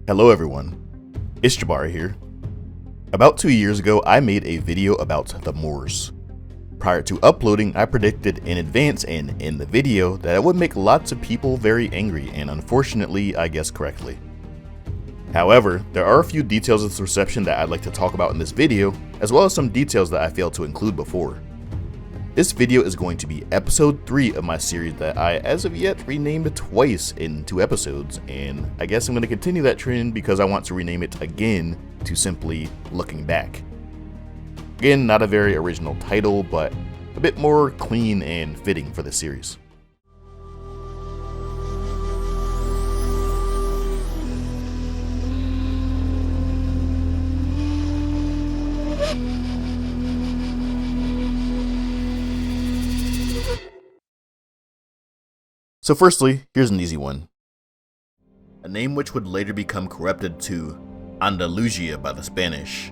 Hello everyone, it's Jabari here. About 2 years ago, I made a video about the Moors. Prior to uploading, I predicted in advance and in the video that it would make lots of people very angry, and unfortunately, I guessed correctly. However, there are a few details of this reception that I'd like to talk about in this video, as well as some details that I failed to include before. This video is going to be episode 3 of my series that I, as of yet, renamed twice in 2 episodes, and I guess I'm going to continue that trend because I want to rename it again to simply Looking Back. Again, not a very original title, but a bit more clean and fitting for this series. So firstly, here's an easy one. A name which would later become corrupted to Andalusia by the Spanish.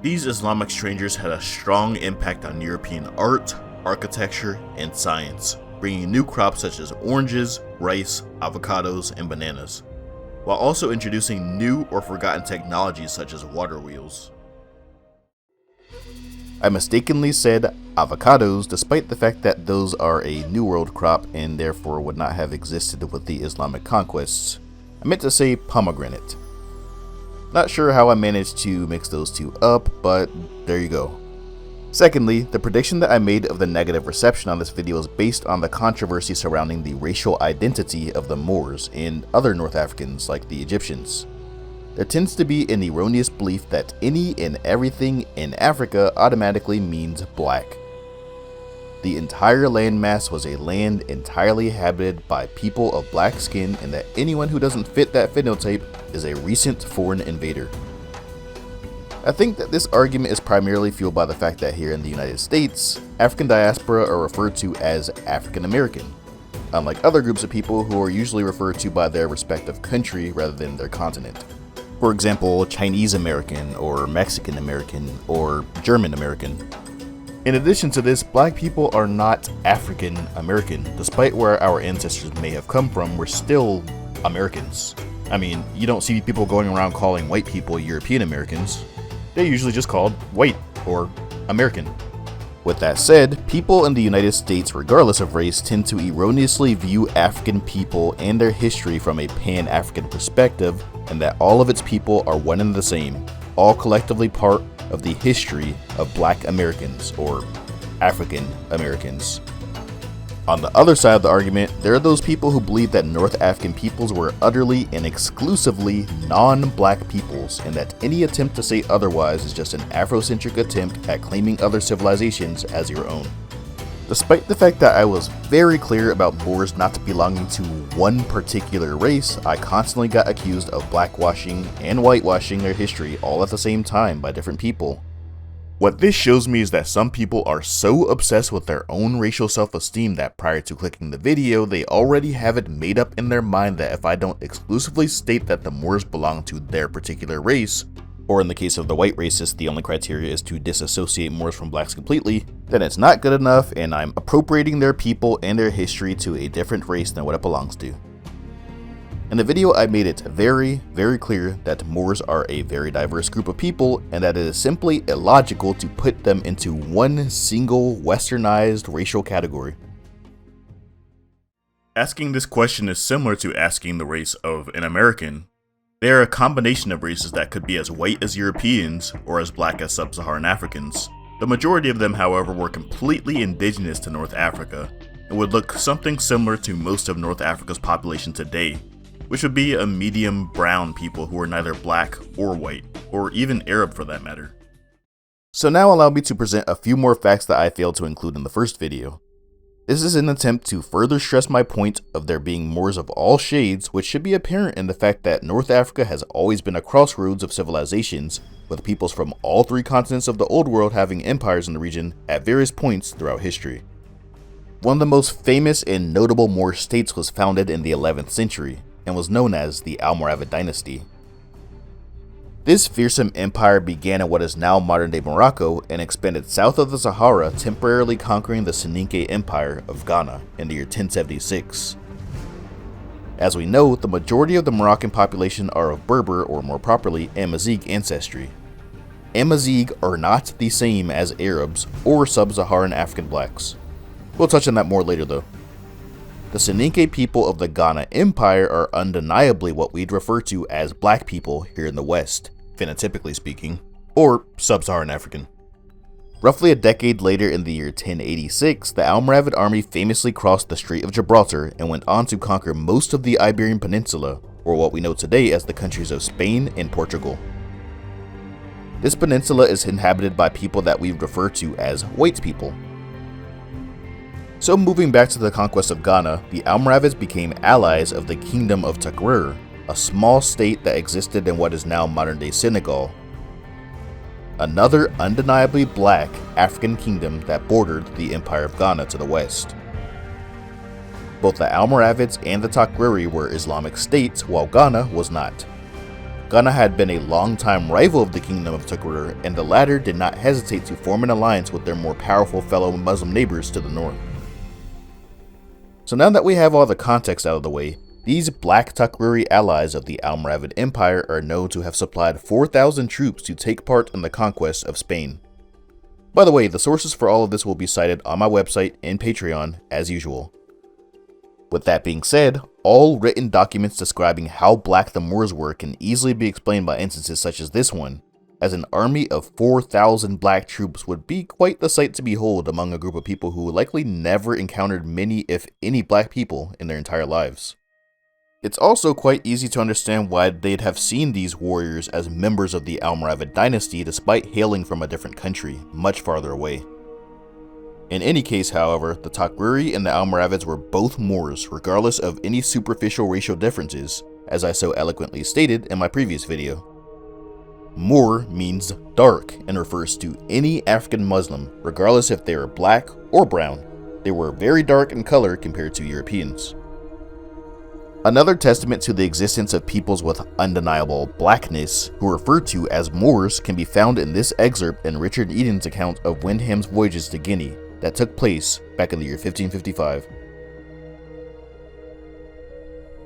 These Islamic strangers had a strong impact on European art, architecture, and science, bringing new crops such as oranges, rice, avocados, and bananas, while also introducing new or forgotten technologies such as water wheels. I mistakenly said avocados, despite the fact that those are a New World crop and therefore would not have existed with the Islamic conquests. I meant to say pomegranate. Not sure how I managed to mix those two up, but there you go. Secondly, the prediction that I made of the negative reception on this video is based on the controversy surrounding the racial identity of the Moors and other North Africans like the Egyptians. There tends to be an erroneous belief that any and everything in Africa automatically means black. The entire landmass was a land entirely inhabited by people of black skin, and that anyone who doesn't fit that phenotype is a recent foreign invader. I think that this argument is primarily fueled by the fact that here in the United States, African diaspora are referred to as African American, unlike other groups of people who are usually referred to by their respective country rather than their continent. For example, Chinese American, or Mexican American, or German American. In addition to this, black people are not African American. Despite where our ancestors may have come from, we're still Americans. I mean, you don't see people going around calling white people European Americans. They're usually just called white or American. With that said, people in the United States, regardless of race, tend to erroneously view African people and their history from a pan-African perspective, and that all of its people are one and the same, all collectively part of the history of Black Americans, or African Americans. On the other side of the argument, there are those people who believe that North African peoples were utterly and exclusively non-black peoples, and that any attempt to say otherwise is just an Afrocentric attempt at claiming other civilizations as your own. Despite the fact that I was very clear about Moors not belonging to one particular race, I constantly got accused of blackwashing and whitewashing their history all at the same time by different people. What this shows me is that some people are so obsessed with their own racial self-esteem that prior to clicking the video, they already have it made up in their mind that if I don't exclusively state that the Moors belong to their particular race, or in the case of the white racist, the only criteria is to disassociate Moors from blacks completely, then it's not good enough and I'm appropriating their people and their history to a different race than what it belongs to. In the video, I made it very, very clear that Moors are a very diverse group of people and that it is simply illogical to put them into one single westernized racial category. Asking this question is similar to asking the race of an American. They are a combination of races that could be as white as Europeans or as black as sub-Saharan Africans. The majority of them, however, were completely indigenous to North Africa and would look something similar to most of North Africa's population today, which would be a medium brown people who are neither black or white, or even Arab for that matter. So now allow me to present a few more facts that I failed to include in the first video. This is an attempt to further stress my point of there being Moors of all shades, which should be apparent in the fact that North Africa has always been a crossroads of civilizations, with peoples from all 3 continents of the Old World having empires in the region at various points throughout history. One of the most famous and notable Moor states was founded in the 11th century, and was known as the Almoravid dynasty. This fearsome empire began in what is now modern-day Morocco and expanded south of the Sahara, temporarily conquering the Soninke Empire of Ghana in the year 1076. As we know, the majority of the Moroccan population are of Berber, or more properly, Amazigh ancestry. Amazigh are not the same as Arabs or sub-Saharan African blacks. We'll touch on that more later though. The Soninke people of the Ghana Empire are undeniably what we'd refer to as black people here in the West, phenotypically speaking, or sub-Saharan African. Roughly a decade later, in the year 1086, the Almoravid army famously crossed the Strait of Gibraltar and went on to conquer most of the Iberian Peninsula, or what we know today as the countries of Spain and Portugal. This peninsula is inhabited by people that we refer to as white people. So moving back to the conquest of Ghana, the Almoravids became allies of the Kingdom of Takrur, a small state that existed in what is now modern-day Senegal, another undeniably black African kingdom that bordered the Empire of Ghana to the west. Both the Almoravids and the Takruri were Islamic states, while Ghana was not. Ghana had been a long-time rival of the Kingdom of Takrur, and the latter did not hesitate to form an alliance with their more powerful fellow Muslim neighbors to the north. So now that we have all the context out of the way, these black Takruri allies of the Almoravid Empire are known to have supplied 4,000 troops to take part in the conquest of Spain. By the way, the sources for all of this will be cited on my website and Patreon as usual. With that being said, all written documents describing how black the Moors were can easily be explained by instances such as this one, as an army of 4,000 black troops would be quite the sight to behold among a group of people who likely never encountered many, if any, black people in their entire lives. It's also quite easy to understand why they'd have seen these warriors as members of the Almoravid dynasty despite hailing from a different country, much farther away. In any case, however, the Takruri and the Almoravids were both Moors, regardless of any superficial racial differences, as I so eloquently stated in my previous video. Moor means dark and refers to any African Muslim, regardless if they are black or brown. They were very dark in color compared to Europeans. Another testament to the existence of peoples with undeniable blackness, who are referred to as Moors, can be found in this excerpt in Richard Eden's account of Wyndham's voyages to Guinea that took place back in the year 1555.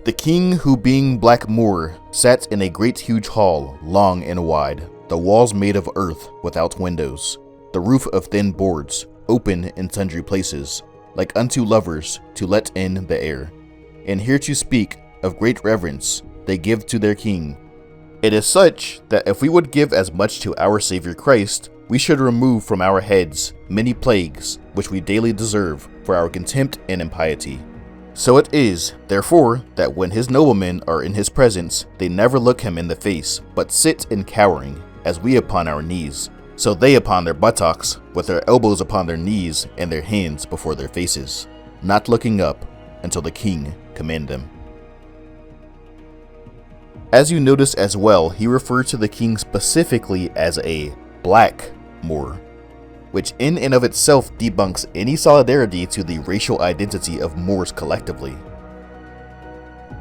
The king, who being black Moor, sat in a great huge hall, long and wide, the walls made of earth without windows, the roof of thin boards, open in sundry places, like unto lovers to let in the air. And here to speak of great reverence they give to their king. It is such that if we would give as much to our Savior Christ, we should remove from our heads many plagues which we daily deserve for our contempt and impiety. So it is, therefore, that when his noblemen are in his presence, they never look him in the face, but sit in cowering, as we upon our knees, so they upon their buttocks, with their elbows upon their knees and their hands before their faces, not looking up until the king command them. As you notice as well, he referred to the king specifically as a black Moor, which in and of itself debunks any solidarity to the racial identity of Moors collectively.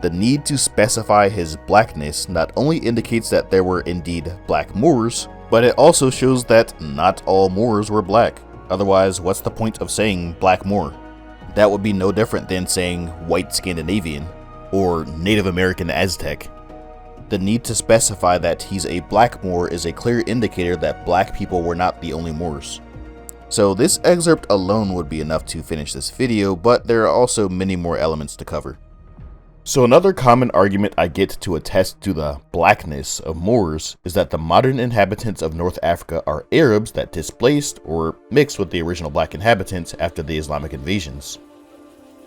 The need to specify his blackness not only indicates that there were indeed black Moors, but it also shows that not all Moors were black. Otherwise, what's the point of saying black Moor? That would be no different than saying white Scandinavian or Native American Aztec. The need to specify that he's a black Moor is a clear indicator that black people were not the only Moors. So this excerpt alone would be enough to finish this video, but there are also many more elements to cover. So another common argument I get to attest to the blackness of Moors is that the modern inhabitants of North Africa are Arabs that displaced or mixed with the original black inhabitants after the Islamic invasions.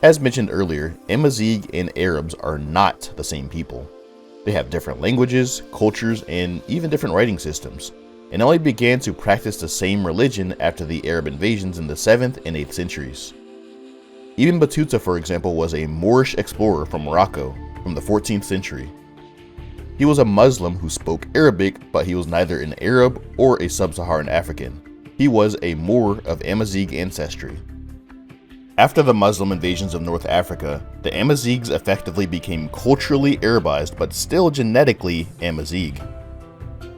As mentioned earlier, Amazigh and Arabs are not the same people. They have different languages, cultures, and even different writing systems, and only began to practice the same religion after the Arab invasions in the 7th and 8th centuries. Ibn Battuta, for example, was a Moorish explorer from Morocco from the 14th century. He was a Muslim who spoke Arabic, but he was neither an Arab or a sub-Saharan African. He was a Moor of Amazigh ancestry. After the Muslim invasions of North Africa, the Amazighs effectively became culturally Arabized but still genetically Amazigh.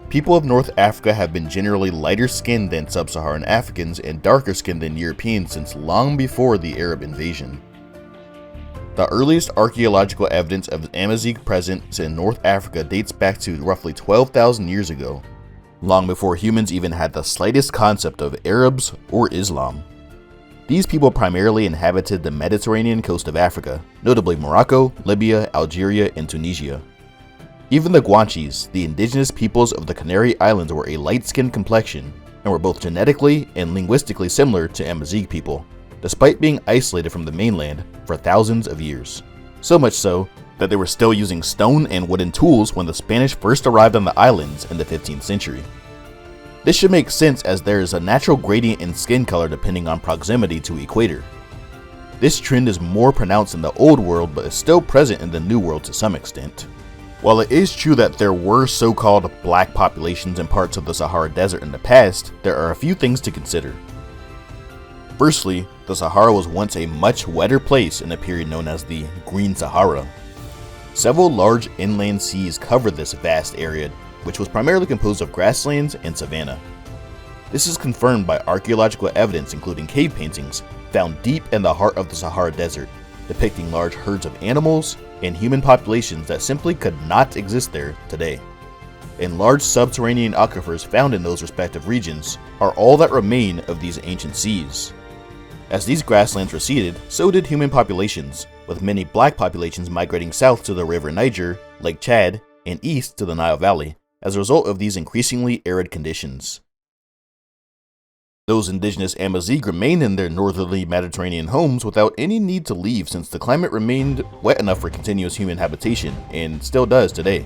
People of North Africa have been generally lighter skinned than sub-Saharan Africans and darker skinned than Europeans since long before the Arab invasion. The earliest archaeological evidence of Amazigh presence in North Africa dates back to roughly 12,000 years ago, long before humans even had the slightest concept of Arabs or Islam. These people primarily inhabited the Mediterranean coast of Africa, notably Morocco, Libya, Algeria, and Tunisia. Even the Guanches, the indigenous peoples of the Canary Islands, were a light-skinned complexion and were both genetically and linguistically similar to Amazigh people, despite being isolated from the mainland for thousands of years. So much so that they were still using stone and wooden tools when the Spanish first arrived on the islands in the 15th century. This should make sense as there is a natural gradient in skin color depending on proximity to equator. This trend is more pronounced in the Old World but is still present in the New World to some extent. While it is true that there were so-called black populations in parts of the Sahara Desert in the past, there are a few things to consider. Firstly, the Sahara was once a much wetter place in a period known as the Green Sahara. Several large inland seas covered this vast area, which was primarily composed of grasslands and savanna. This is confirmed by archaeological evidence including cave paintings found deep in the heart of the Sahara Desert, depicting large herds of animals and human populations that simply could not exist there today. And large subterranean aquifers found in those respective regions are all that remain of these ancient seas. As these grasslands receded, so did human populations, with many black populations migrating south to the river Niger, Lake Chad, and east to the Nile Valley as a result of these increasingly arid conditions. Those indigenous Amazigh remained in their northerly Mediterranean homes without any need to leave since the climate remained wet enough for continuous human habitation, and still does today.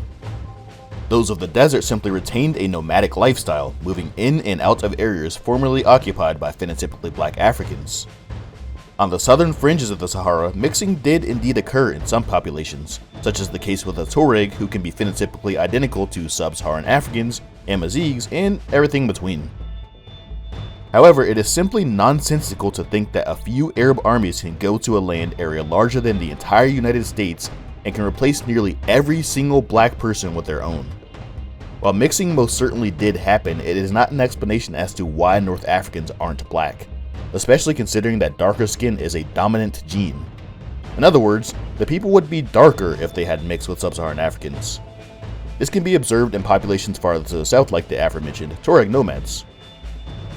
Those of the desert simply retained a nomadic lifestyle, moving in and out of areas formerly occupied by phenotypically black Africans. On the southern fringes of the Sahara, mixing did indeed occur in some populations, such as the case with the Tuareg, who can be phenotypically identical to sub-Saharan Africans, Amazighs, and everything between. However, it is simply nonsensical to think that a few Arab armies can go to a land area larger than the entire United States and can replace nearly every single black person with their own. While mixing most certainly did happen, it is not an explanation as to why North Africans aren't black, especially considering that darker skin is a dominant gene. In other words, the people would be darker if they had mixed with sub-Saharan Africans. This can be observed in populations farther to the south like the aforementioned Tuareg nomads.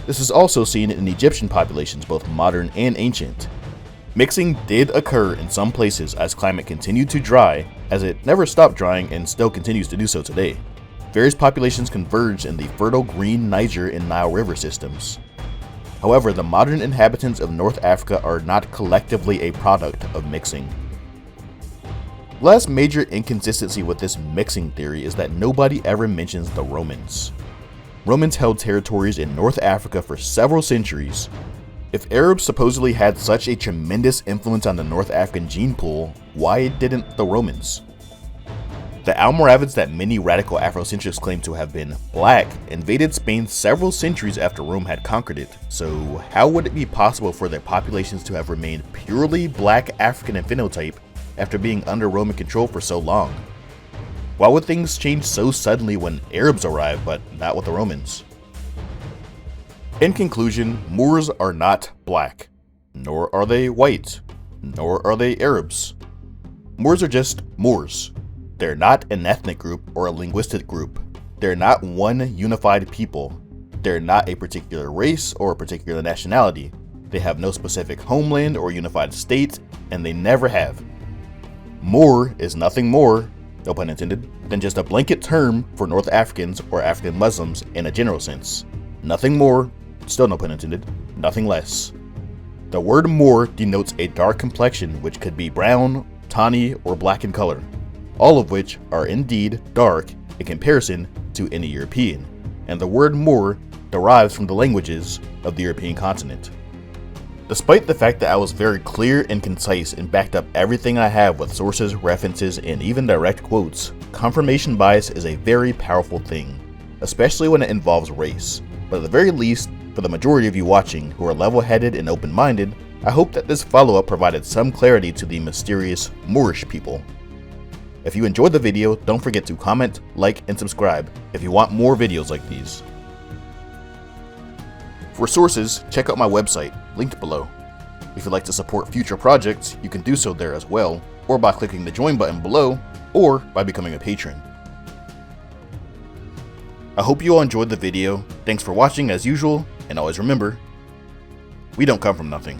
This is also seen in Egyptian populations, both modern and ancient. Mixing did occur in some places as climate continued to dry, as it never stopped drying and still continues to do so today. Various populations converged in the fertile green Niger and Nile river systems. However, the modern inhabitants of North Africa are not collectively a product of mixing. The last major inconsistency with this mixing theory is that nobody ever mentions the Romans. Romans held territories in North Africa for several centuries. If Arabs supposedly had such a tremendous influence on the North African gene pool, why didn't the Romans? The Almoravids that many radical Afrocentrists claim to have been black invaded Spain several centuries after Rome had conquered it, so how would it be possible for their populations to have remained purely black African in phenotype after being under Roman control for so long? Why would things change so suddenly when Arabs arrived, but not with the Romans? In conclusion, Moors are not black, nor are they white, nor are they Arabs. Moors are just Moors. They're not an ethnic group or a linguistic group. They're not one unified people. They're not a particular race or a particular nationality. They have no specific homeland or unified state, and they never have. Moor is nothing more, no pun intended, than just a blanket term for North Africans or African Muslims in a general sense. Nothing more, still no pun intended, nothing less. The word Moor denotes a dark complexion which could be brown, tawny, or black in color, all of which are indeed dark in comparison to any European, and the word Moor derives from the languages of the European continent. Despite the fact that I was very clear and concise and backed up everything I have with sources, references, and even direct quotes, confirmation bias is a very powerful thing, especially when it involves race. But at the very least, for the majority of you watching who are level-headed and open-minded, I hope that this follow-up provided some clarity to the mysterious Moorish people. If you enjoyed the video, don't forget to comment, like, and subscribe if you want more videos like these. For sources, check out my website, linked below. If you'd like to support future projects, you can do so there as well, or by clicking the join button below, or by becoming a patron. I hope you all enjoyed the video. Thanks for watching as usual, and always remember, we don't come from nothing.